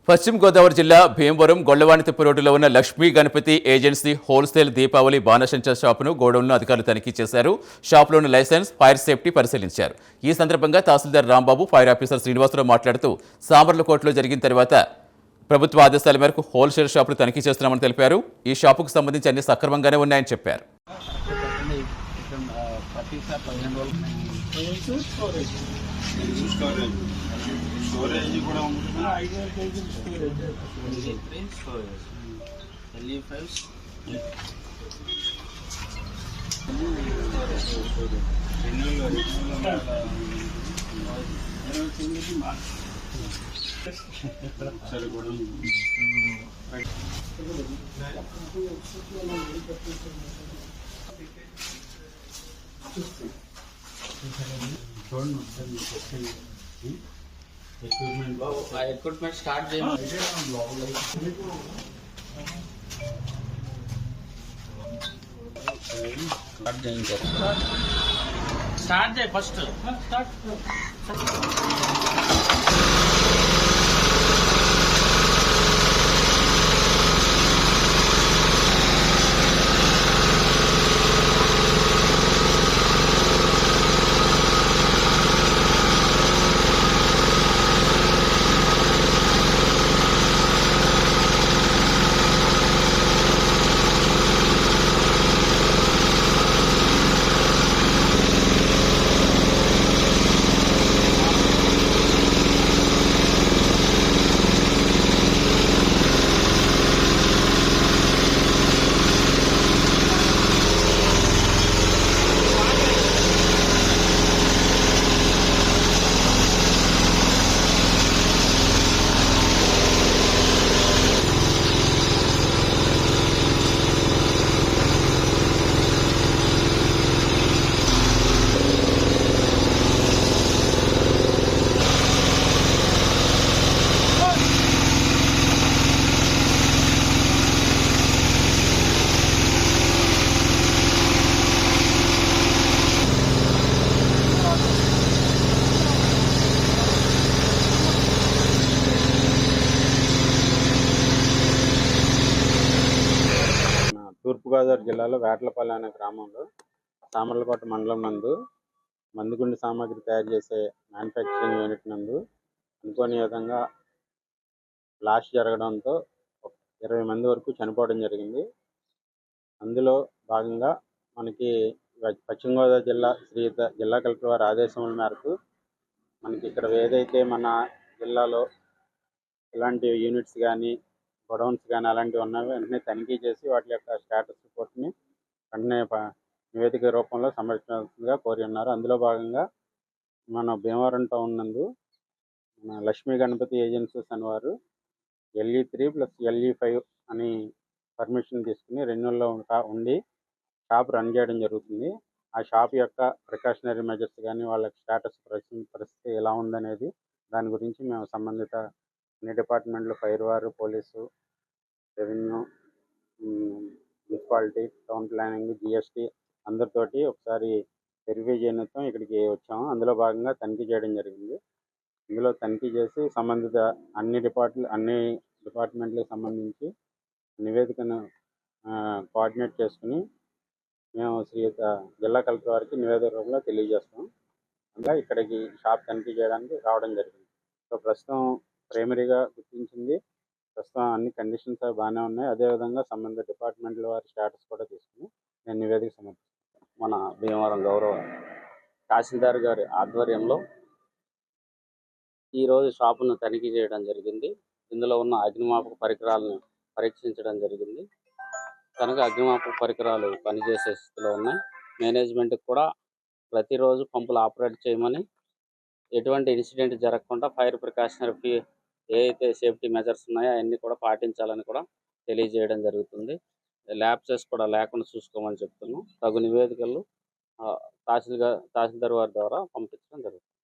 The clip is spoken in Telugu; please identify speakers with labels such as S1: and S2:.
S1: పశ్చిమ గోదావరి జిల్లా భీమవరం గొల్లవానితిప్ప రోడ్డులో ఉన్న లక్ష్మీ గణపతి ఏజెన్సీ హోల్సేల్ దీపావళి బాణసంచా షాపును గోడౌన్ను అధికారులు తనిఖీ చేశారు. షాపులోని లైసెన్స్, ఫైర్ సేఫ్టీ పరిశీలించారు. ఈ సందర్భంగా తహసీల్దార్ రాంబాబు, ఫైర్ ఆఫీసర్ శ్రీనివాసరావు మాట్లాడుతూ సామర్లకోటలో జరిగిన తర్వాత ప్రభుత్వ ఆదేశాల మేరకు హోల్సేల్ షాపులు తనిఖీ చేస్తున్నామని తెలిపారు. ఈ షాపుకు సంబంధించి అన్ని సక్రమంగానే ఉన్నాయని చెప్పారు.
S2: స్టోరేజ్ కూడా ఉంటుంది.
S3: equipment start first.
S4: తూర్పుగోదావరి జిల్లాలో వేటలపల్లి అనే గ్రామంలో సామర్లకోట మండలం నందు మందుగుండు సామాగ్రి తయారు చేసే మ్యానుఫ్యాక్చరింగ్ యూనిట్ నందు అనుకోని విధంగా బ్లాస్ట్ జరగడంతో 20 మంది వరకు చనిపోవడం జరిగింది. అందులో భాగంగా మనకి పశ్చిమ గోదావరి జిల్లా జిల్లా కలెక్టర్ వారి ఆదేశముల మేరకు మనకి ఇక్కడ ఏదైతే మన జిల్లాలో ఇలాంటి యూనిట్స్ కానీ గొడౌన్స్ కానీ అలాంటివి ఉన్నవి వెంటనే తనిఖీ చేసి వాటి యొక్క స్టేటస్ రిపోర్ట్ని వెంటనే నివేదిక రూపంలో సమర్పించాల్సిందిగా కోరి ఉన్నారు. అందులో భాగంగా మన భీమవరం టౌన్ నందు మన లక్ష్మీ గణపతి ఏజెన్సీస్ అని వారు LE3 + LE5 అని పర్మిషన్ తీసుకుని రెన్యూల్లో ఉండి షాప్ రన్ చేయడం జరుగుతుంది. ఆ షాప్ యొక్క ప్రికాషనరీ మెజర్స్ కానీ వాళ్ళ స్టేటస్ పరిస్థితి ఎలా ఉందనేది దాని గురించి మేము సంబంధిత అన్ని డిపార్ట్మెంట్లు, ఫైర్ వారు, police, revenue, municipality, town planning, GST అందరితోటి ఒకసారి వెరిఫై చేయనిస్తాం ఇక్కడికి వచ్చాము. అందులో భాగంగా తనిఖీ చేయడం జరిగింది. ఇందులో తనిఖీ చేసి సంబంధిత అన్ని డిపార్ట్మెంట్లకు సంబంధించి నివేదికను కోఆర్డినేట్ చేసుకుని మేము జిల్లా కలెక్టర్ వారికి నివేదిక రూపంలో తెలియజేస్తాం. అందులో ఇక్కడికి షాప్ తనిఖీ చేయడానికి రావడం జరిగింది. సో ప్రస్తుతం ప్రైమరీగా గుర్తించింది, ప్రస్తుతం అన్ని కండిషన్స్ బాగానే ఉన్నాయి. అదేవిధంగా సంబంధిత డిపార్ట్మెంట్ల వారి స్టేటస్ కూడా తీసుకుని నేను నివేదిక సమర్పిస్తాను.
S3: మన భీమవరం గౌరవ తహసీల్దార్ గారి ఆధ్వర్యంలో ఈరోజు షాపును తనిఖీ చేయడం జరిగింది. ఇందులో ఉన్న అగ్నిమాపక పరికరాలను పరీక్షించడం జరిగింది. కనుక అగ్నిమాపక పరికరాలు పనిచేసే స్థితిలో ఉన్నాయి. మేనేజ్మెంట్కి కూడా ప్రతిరోజు పంపులు ఆపరేట్ చేయమని, ఎటువంటి ఇన్సిడెంట్ జరగకుండా ఫైర్ ప్రికాషనరీ ఏదైతే సేఫ్టీ మెజర్స్ ఉన్నాయో అవన్నీ కూడా పాటించాలని కూడా తెలియజేయడం జరుగుతుంది. ల్యాబ్సెస్ కూడా లేకుండా చూసుకోమని చెప్తున్నాం. తగు నివేదికలు తహసీల్దార్ వారి ద్వారా పంపించడం జరుగుతుంది.